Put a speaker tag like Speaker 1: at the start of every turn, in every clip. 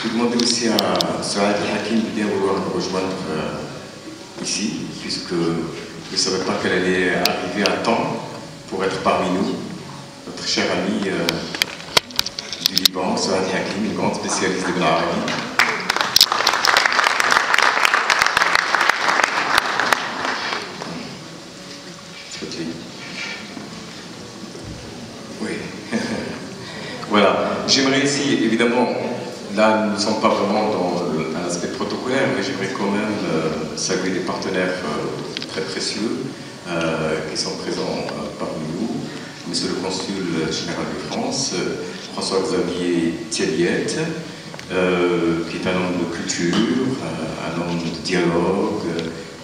Speaker 1: Je vais demander aussi à Saad Hakim de bien vouloir nous rejoindre ici, puisque je ne savais pas qu'elle allait arriver à temps pour être parmi nous. Notre cher ami du Liban, Saad Hakim, une grande spécialiste de l'Arabe. Oui. Voilà. J'aimerais ici, évidemment, là nous ne sommes pas vraiment dans un aspect protocolaire, mais j'aimerais quand même saluer des partenaires très précieux qui sont présents parmi nous. Monsieur le Consul général de France, François-Xavier Thielliette, qui est un homme de culture, un homme de dialogue,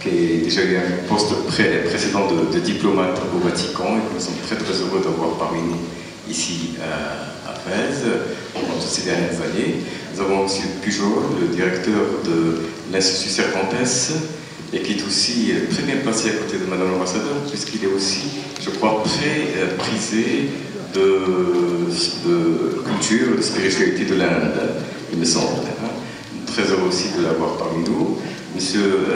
Speaker 1: qui a déjà eu un poste précédent de diplomate au Vatican, et que nous sommes très très heureux d'avoir parmi nous ici à Fès, pendant toutes ces dernières années. Nous avons aussi Pujol, le directeur de l'Institut Cervantes, et qui est aussi très bien placé à côté de Madame l'ambassadeur, puisqu'il est aussi, je crois, très prisé de culture, de spiritualité de l'Inde, il me semble. Très heureux aussi de l'avoir parmi nous. Monsieur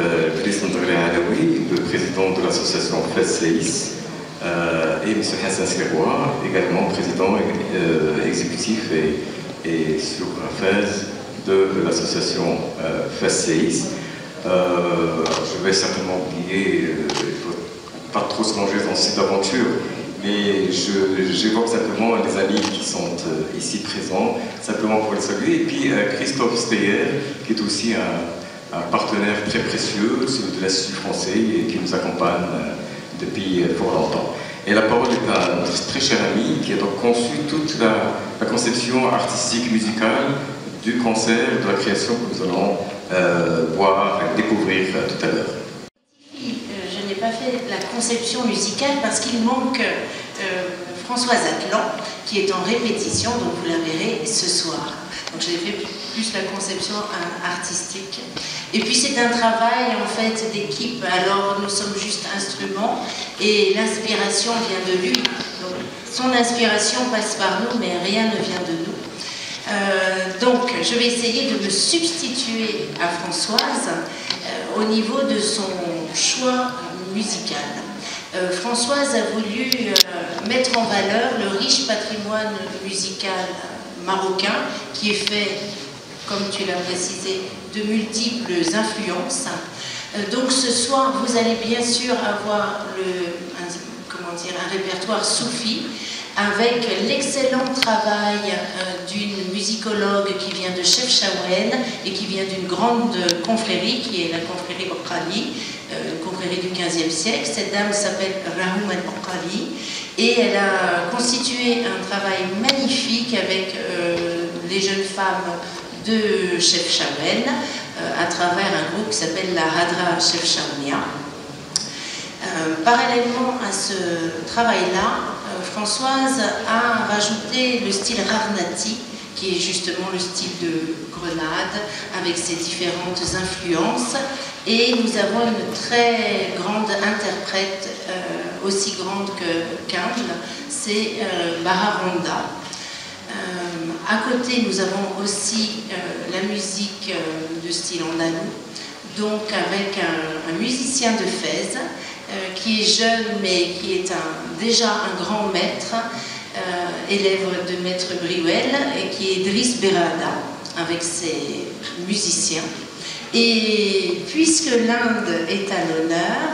Speaker 1: Brice Ndrele Alaoui, le président de l'association Fès-Seis, et M. Hassan Serrois, également président exécutif et sur Fès de l'association Fès-Seis. Je vais certainement oublier, il ne faut pas trop se longer dans cette aventure, mais j'évoque simplement les amis qui sont ici présents, simplement pour les saluer. Et puis Christophe Steyer, qui est aussi un partenaire très précieux de l'Institut français et qui nous accompagne depuis fort longtemps. Et la parole est à notre très cher ami qui a donc conçu toute la conception artistique musicale du concert, de la création que nous allons voir et découvrir tout à l'heure.
Speaker 2: Je n'ai pas fait la conception musicale parce qu'il manque Françoise Atlan qui est en répétition, donc vous la verrez ce soir. Donc j'ai fait plus la conception artistique. Et puis c'est un travail en fait d'équipe, alors nous sommes juste instruments et l'inspiration vient de lui. Donc, son inspiration passe par nous mais rien ne vient de nous. Donc je vais essayer de me substituer à Françoise au niveau de son choix musical. Françoise a voulu mettre en valeur le riche patrimoine musical marocain qui est fait, comme tu l'as précisé, de multiples influences. Donc ce soir, vous allez bien sûr avoir un répertoire soufi avec l'excellent travail d'une musicologue qui vient de Chefchaouen et qui vient d'une grande confrérie, qui est la confrérie Oqali, confrérie du XVe siècle. Cette dame s'appelle Rahoum al-Oqali et elle a constitué un travail magnifique avec les jeunes femmes de Chefchaouen à travers un groupe qui s'appelle la Hadra Chefchaounia. Parallèlement à ce travail-là, Françoise a rajouté le style Rarnati, qui est justement le style de Grenade, avec ses différentes influences. Et nous avons une très grande interprète, aussi grande que Kandl, c'est Baharanda. À côté, nous avons aussi la musique de style andalou, donc avec un musicien de Fès, qui est jeune mais qui est déjà un grand maître, élève de maître Briouel, et qui est Driss Berada, avec ses musiciens. Et puisque l'Inde est à l'honneur,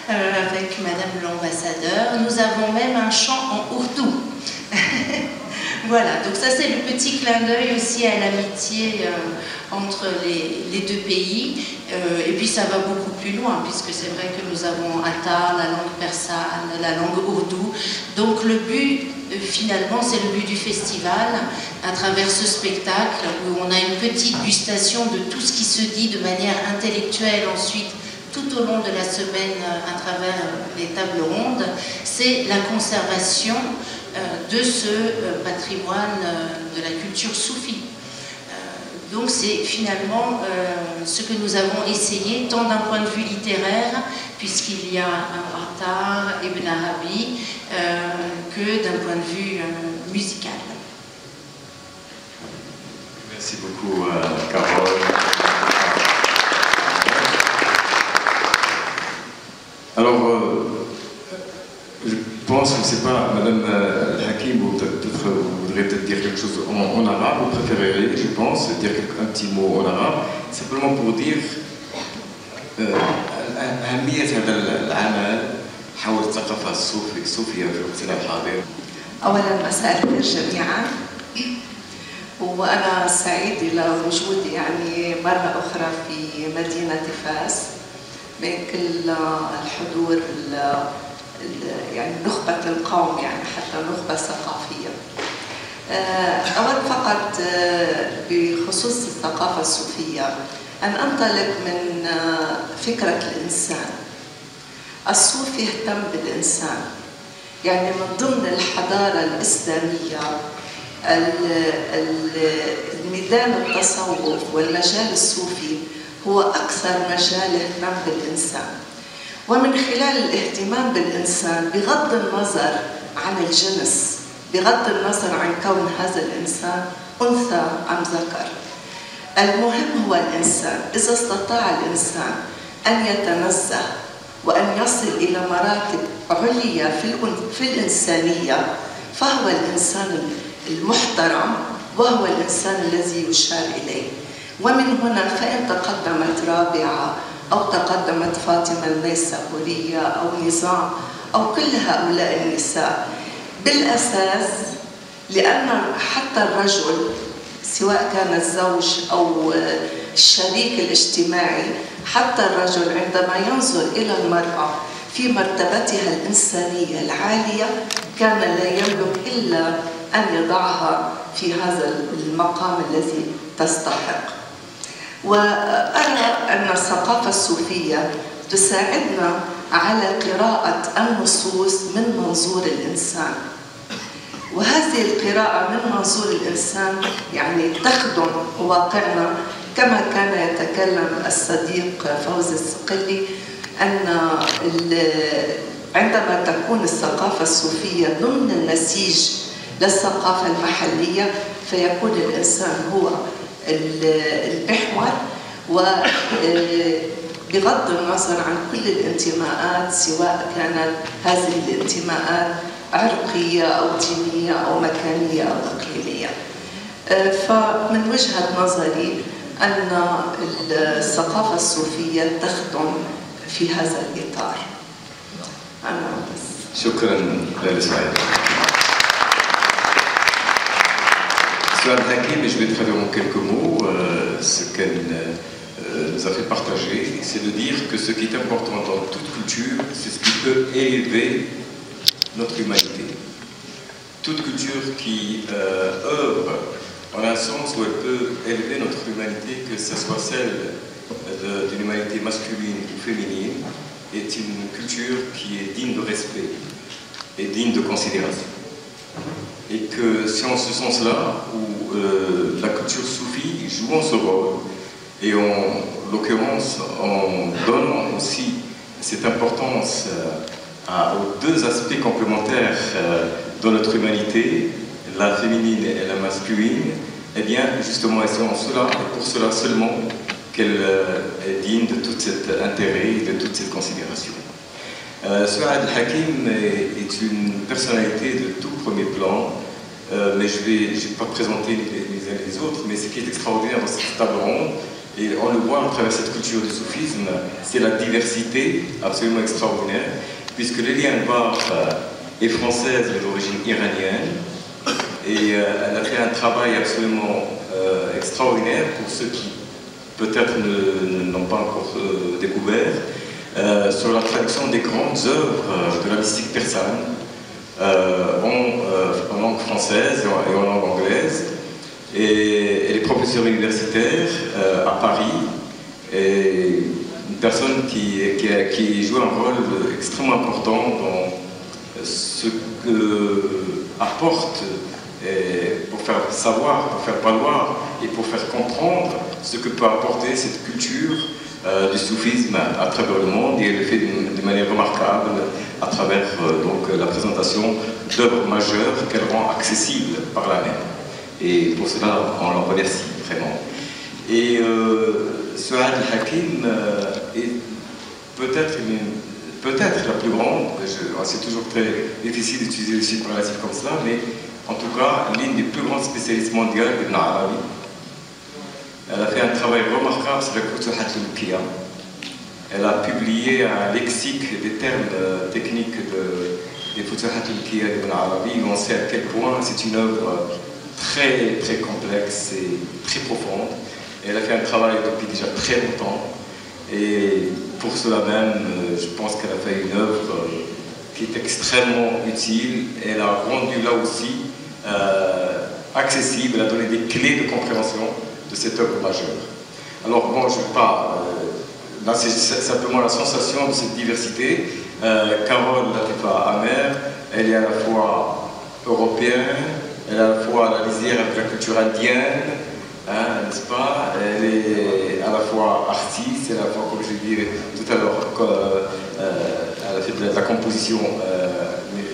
Speaker 2: avec Madame l'ambassadeur, nous avons même un chant en ourdou. Voilà, donc ça c'est le petit clin d'œil aussi à l'amitié entre les deux pays. Et puis ça va beaucoup plus loin, puisque c'est vrai que nous avons Attar, la langue persane, la langue ourdou. Donc le but, finalement, c'est le but du festival, à travers ce spectacle, où on a une petite gustation de tout ce qui se dit de manière intellectuelle ensuite, tout au long de la semaine, à travers les tables rondes, c'est la conservation de ce patrimoine de la culture soufie. Donc c'est finalement ce que nous avons essayé, tant d'un point de vue littéraire, puisqu'il y a un Attar, Ibn Arabi, que d'un point de vue musical.
Speaker 1: Merci beaucoup, Carole. Alors, je pense, je ne sais pas, Madame Hakim, vous voudrez peut-être dire quelque chose en arabe, vous préférez, je pense, dire un petit mot en arabe, simplement pour dire أهمية هذا العمل حول الثقافة الصوفية في وقتنا الحاضر.
Speaker 3: أولاً مساء الخير جميعاً، وأنا سعيد إلى وجودي يعني مرة أخرى في مدينة فاس بين كل الحضور يعني نخبة القوم، يعني حتى نخبة ثقافية. أود فقط بخصوص الثقافة الصوفية أن أنطلق من فكرة الإنسان. الصوفي يهتم بالإنسان، يعني من ضمن الحضارة الإسلامية الميدان التصوف والمجال الصوفي هو أكثر مجال اهتمام بالإنسان، ومن خلال الاهتمام بالإنسان بغض النظر عن الجنس، بغض النظر عن كون هذا الإنسان أنثى أم ذكر. المهم هو الإنسان. إذا استطاع الإنسان أن يتنزه وأن يصل إلى مراتب عليا في الإنسانية فهو الإنسان المحترم، وهو الإنسان الذي يشار إليه. ومن هنا فإن تقدمت رابعة أو تقدمت فاطمة النيسابورية أو نظام أو كل هؤلاء النساء بالأساس، لأن حتى الرجل سواء كان الزوج أو الشريك الاجتماعي، حتى الرجل عندما ينظر إلى المرأة في مرتبتها الإنسانية العالية كان لا يملك إلا أن يضعها في هذا المقام الذي تستحق. وأرى أن الثقافة الصوفية تساعدنا على قراءة النصوص من منظور الإنسان، وهذه القراءة من منظور الإنسان يعني تخدم واقعنا، كما كان يتكلم الصديق فوزي الصقلي أن عندما تكون الثقافة الصوفية ضمن النسيج للثقافة المحلية فيكون الإنسان هو المحور، وبغض النظر عن كل الانتماءات، سواء كانت هذه الانتماءات عرقية أو دينية أو مكانية أو إقليمية. فمن وجهة نظري أن الثقافة الصوفية تخدم في هذا الإطار. أنا بس.
Speaker 1: شكرا للسؤال. Monsieur Al-Hakim, je vais traduire en quelques mots ce qu'elle nous a fait partager, c'est de dire que ce qui est important dans toute culture, c'est ce qui peut élever notre humanité. Toute culture qui œuvre en un sens où elle peut élever notre humanité, que ce soit celle d'une humanité masculine ou féminine, est une culture qui est digne de respect et digne de considération. Et que c'est en ce sens-là où la culture soufie joue ce rôle, et en l'occurrence en donnant aussi cette importance aux deux aspects complémentaires de notre humanité, la féminine et la masculine, eh bien justement c'est en cela et pour cela seulement qu'elle est digne de tout cet intérêt et de toute cette considération. Souad Hakim est une personnalité de tout premier plan, mais je ne vais pas présenter les uns les autres, mais ce qui est extraordinaire dans cette table ronde, et on le voit à travers cette culture du soufisme, c'est la diversité absolument extraordinaire, puisque Liliane Barr est française mais d'origine iranienne, et elle a fait un travail absolument extraordinaire pour ceux qui peut-être n'ont pas encore découvert, sur la traduction des grandes œuvres de la mystique persane en langue française et en langue anglaise. Et elle est professeure universitaire à Paris, et une personne qui joue un rôle extrêmement important dans ce que apporte pour faire savoir, pour faire valoir et pour faire comprendre ce que peut apporter cette culture du soufisme à travers le monde, et elle le fait de manière remarquable à travers donc, la présentation d'œuvres majeures qu'elle rend accessibles par la même. Et pour cela, on l'en remercie. vraiment. Et Souad Hakim est peut-être la plus grande, c'est toujours très difficile d'utiliser des chiffres relatifs comme cela, mais en tout cas, l'une des plus grandes spécialistes mondiales d'Ibn Arabi. Elle a fait un travail remarquable sur la Futuhat al-Makkiyya. Elle a publié un lexique des termes techniques des Futuhat al-Makkiyya d'Ibn Arabi. On sait à quel point c'est une œuvre très, très complexe et très profonde. Et elle a fait un travail depuis déjà très longtemps. Et pour cela même, je pense qu'elle a fait une œuvre qui est extrêmement utile. Elle a rendu là aussi accessible, elle a donné des clés de compréhension de cette œuvre majeure. Alors bon, je ne vais pas... là, c'est simplement la sensation de cette diversité. Carole Latifa Amer, elle est à la fois européenne, elle est à la fois à la lisière avec la culture indienne, hein, n'est-ce pas? Elle est à la fois artiste, elle est à la fois, comme je disais tout à l'heure, elle a fait de la composition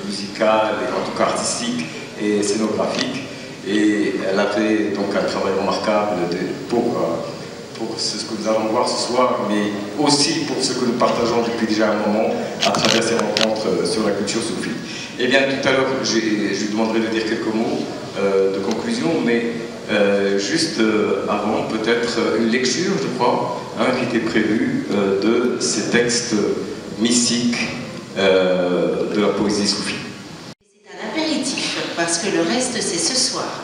Speaker 1: musicale, et en tout cas artistique et scénographique. Et elle a fait donc un travail remarquable pour ce que nous allons voir ce soir, mais aussi pour ce que nous partageons depuis déjà un moment à travers ces rencontres sur la culture soufie. Eh bien, tout à l'heure, je lui demanderai de dire quelques mots de conclusion, mais juste avant, peut-être une lecture, je crois, hein, qui était prévue de ces textes mystiques de la poésie soufie.
Speaker 2: C'est un apéritif, parce que le reste, c'est ce soir.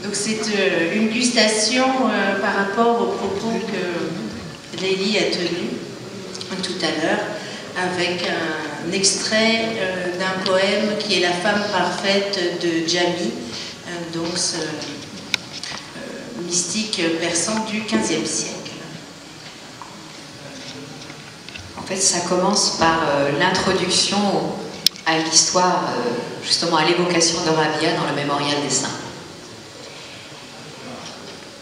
Speaker 2: Donc c'est une gustation par rapport aux propos que Lélie a tenus tout à l'heure, avec un extrait d'un poème qui est La femme parfaite de Jami, donc ce mystique persan du XVe siècle.
Speaker 4: En fait, ça commence par l'introduction à l'histoire, justement à l'évocation de Rabia dans le Mémorial des Saints.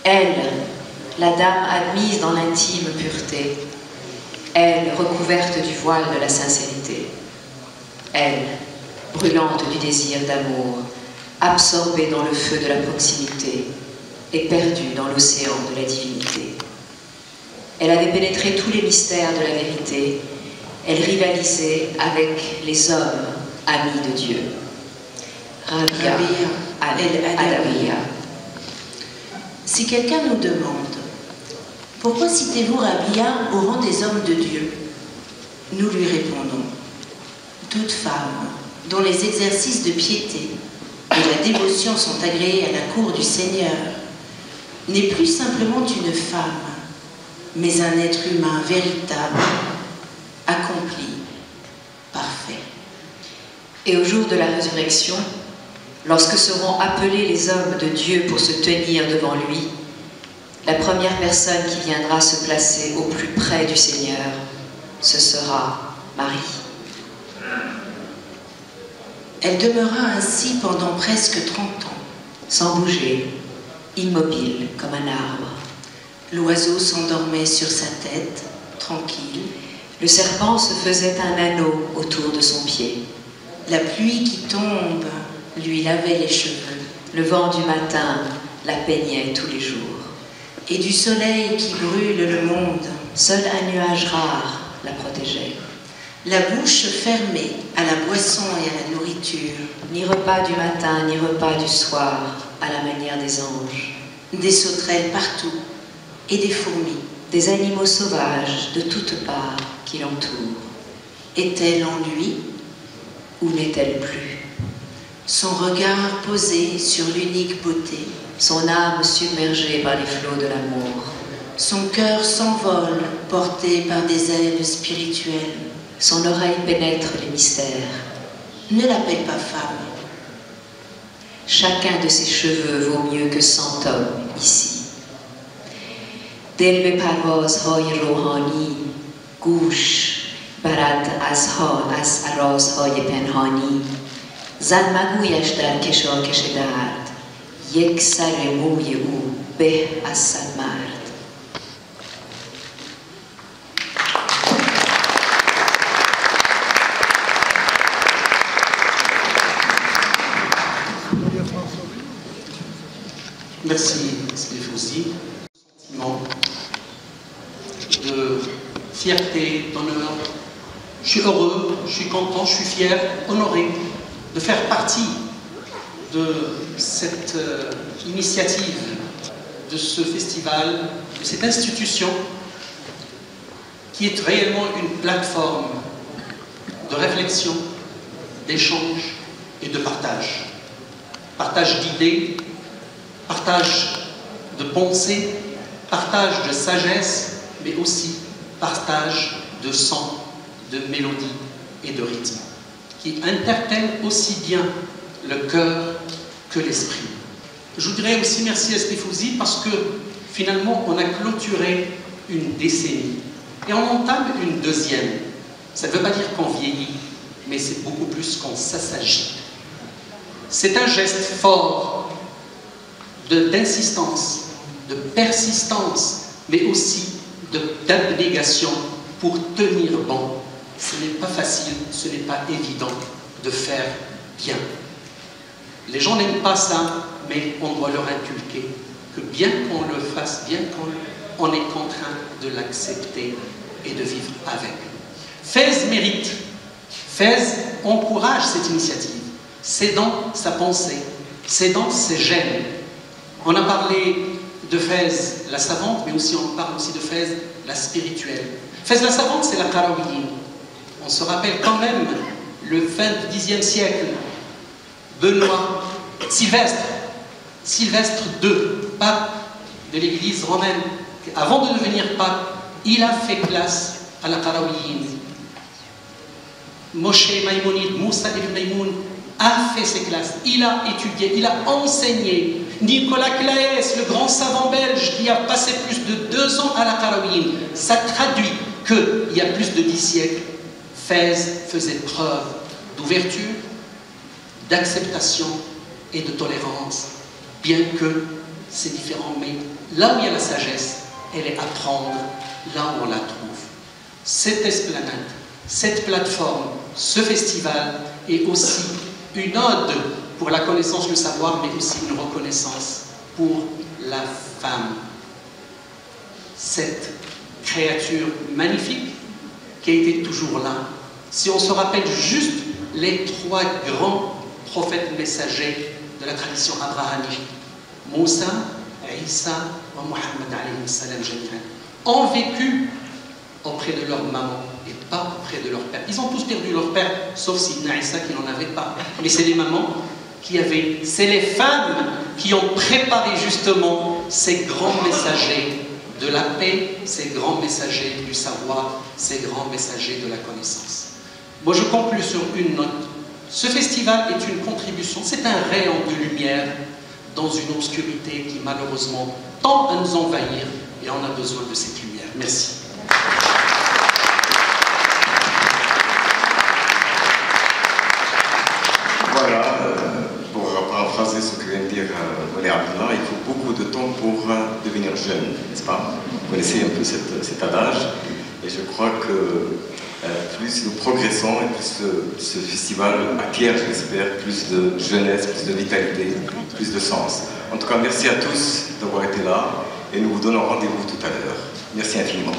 Speaker 4: Elle, la dame admise dans l'intime pureté, elle, recouverte du voile de la sincérité, elle, brûlante du désir d'amour, absorbée dans le feu de la proximité et perdue dans l'océan de la divinité. Elle avait pénétré tous les mystères de la vérité, elle rivalisait avec les hommes amis de Dieu. Rabia al-Adawiya.
Speaker 2: Si quelqu'un nous demande « Pourquoi citez-vous Rabia au rang des hommes de Dieu ?» Nous lui répondons « Toute femme dont les exercices de piété et la dévotion sont agréés à la cour du Seigneur n'est plus simplement une femme, mais un être humain véritable, accompli, parfait. »
Speaker 4: Et au jour de la résurrection, lorsque seront appelés les hommes de Dieu pour se tenir devant lui, la première personne qui viendra se placer au plus près du Seigneur, ce sera Marie.
Speaker 2: Elle demeura ainsi pendant presque 30 ans,
Speaker 4: sans bouger, immobile comme un arbre.
Speaker 2: L'oiseau s'endormait sur sa tête, tranquille.
Speaker 4: Le serpent se faisait un anneau autour de son pied.
Speaker 2: La pluie qui tombe lui lavait les cheveux.
Speaker 4: Le vent du matin la peignait tous les jours.
Speaker 2: Et du soleil qui brûle le monde,
Speaker 4: seul un nuage rare la protégeait.
Speaker 2: La bouche fermée à la boisson et à la nourriture.
Speaker 4: Ni repas du matin, ni repas du soir, à la manière des anges.
Speaker 2: Des sauterelles partout et des fourmis.
Speaker 4: Des animaux sauvages de toutes parts qui l'entourent.
Speaker 2: Est-elle en lui
Speaker 4: ou n'est-elle plus?
Speaker 2: Son regard posé sur l'unique beauté.
Speaker 4: Son âme submergée par les flots de l'amour.
Speaker 2: Son cœur s'envole, porté par des ailes spirituelles.
Speaker 4: Son oreille pénètre les mystères.
Speaker 2: Ne l'appelle pas femme.
Speaker 4: Chacun de ses cheveux vaut mieux que 100 hommes ici. Del be parvazhay rohani, goush barad az arazhay penhani. زن مگویش در کشاکش درد یک سر موی او به از 100 مرد.
Speaker 5: Merci, Stéphanie. Sentiment de fierté, d'honneur. Je suis heureux, je suis content, je suis fier, honoré de faire partie de cette initiative, de ce festival, de cette institution qui est réellement une plateforme de réflexion, d'échange et de partage. Partage d'idées, partage de pensées, partage de sagesse, mais aussi partage de sons, de mélodies et de rythmes, qui interpellent aussi bien le cœur que l'esprit. Je voudrais aussi merci à Stéphouzi parce que finalement on a clôturé une décennie et on entame une deuxième. Ça ne veut pas dire qu'on vieillit, mais c'est beaucoup plus qu'on s'assagit. C'est un geste fort d'insistance, de persistance, mais aussi d'abnégation pour tenir bon. Ce n'est pas facile, ce n'est pas évident de faire bien. Les gens n'aiment pas ça, mais on doit leur inculquer que bien qu'on le fasse, bien qu'on est contraint de l'accepter et de vivre avec. Fès mérite, Fès encourage cette initiative. C'est dans sa pensée, c'est dans ses gènes. On a parlé de Fès la savante, mais aussi on parle aussi de Fès la spirituelle. Fès la savante, c'est la Qarawiyyin. On se rappelle quand même le fin du Xe siècle, Benoît, Sylvestre II, pape de l'église romaine. Avant de devenir pape, il a fait classe à la Qarawiyyin. Moshe Maïmonide, Moussa ibn Maïmoun, a fait ses classes, il a étudié, il a enseigné. Nicolas Claes, le grand savant belge qui a passé plus de 2 ans à la Qarawiyyin, ça traduit qu'il y a plus de 10 siècles, Fès faisait preuve d'ouverture, d'acceptation et de tolérance, bien que c'est différent, mais là où il y a la sagesse, elle est à prendre là où on la trouve. Cette esplanade, cette plateforme, ce festival est aussi une ode pour la connaissance, le savoir, mais aussi une reconnaissance pour la femme. Cette créature magnifique qui a été toujours là. Si on se rappelle juste les 3 grands prophètes messagers de la tradition abrahamique, Moussa, Isa et Mohammed alayhi salam jami'an, ont vécu auprès de leur maman et pas auprès de leur père. Ils ont tous perdu leur père, sauf Sidna Isa qui n'en avait pas. Mais c'est les mamans qui avaient, c'est les femmes qui ont préparé justement ces grands messagers de la paix, ces grands messagers du savoir, ces grands messagers de la connaissance. Moi je conclue sur une note. Ce festival est une contribution, c'est un rayon de lumière dans une obscurité qui malheureusement tend à nous envahir et on a besoin de cette lumière. Merci.
Speaker 1: Voilà, pour paraphraser ce que vient de dire Moulay Abdallah, il faut beaucoup de temps pour devenir jeune, n'est-ce pas? Vous connaissez un peu cet adage, et je crois que plus nous progressons et plus ce festival acquiert, je l'espère, plus de jeunesse, plus de vitalité, plus de sens. En tout cas, merci à tous d'avoir été là, et nous vous donnons rendez-vous tout à l'heure. Merci infiniment.